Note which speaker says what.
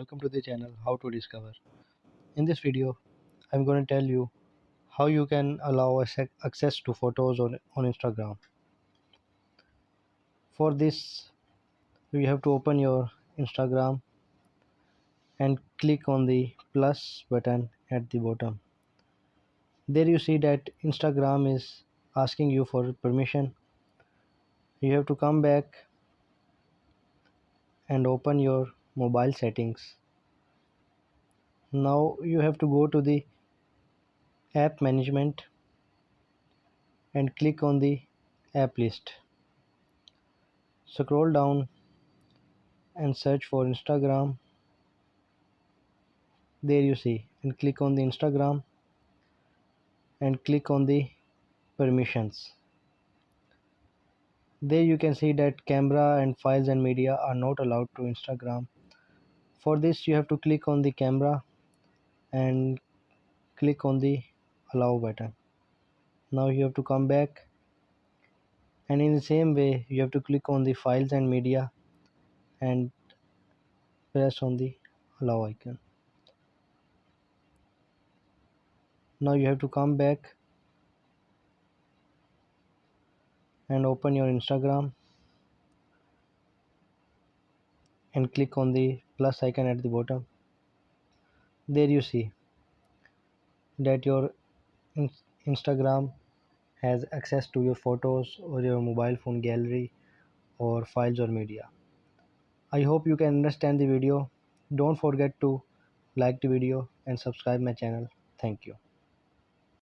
Speaker 1: welcome to the channel Howtodiscover. In this video, I'm going to tell you how you can allow access to photos on Instagram. For this, you have to open your Instagram and click on the plus button at the bottom. There you see that Instagram is asking you for permission. You have to come back and open your mobile settings. Now you have to go to the app management and click on the app list. Scroll down and search for Instagram. There you see, and click on the Instagram and click on the permissions. There you can see that camera and files and media are not allowed to Instagram. For this you have to click on the camera and click on the allow button. Now you have to come back, and in the same way you have to click on the files and media and press on the allow icon. Now you have to come back and open your Instagram and click on the plus icon at the bottom. There you see that your Instagram has access to your photos or your mobile phone gallery or files or media. I hope you can understand the video. Don't forget to like the video and subscribe my channel. Thank you.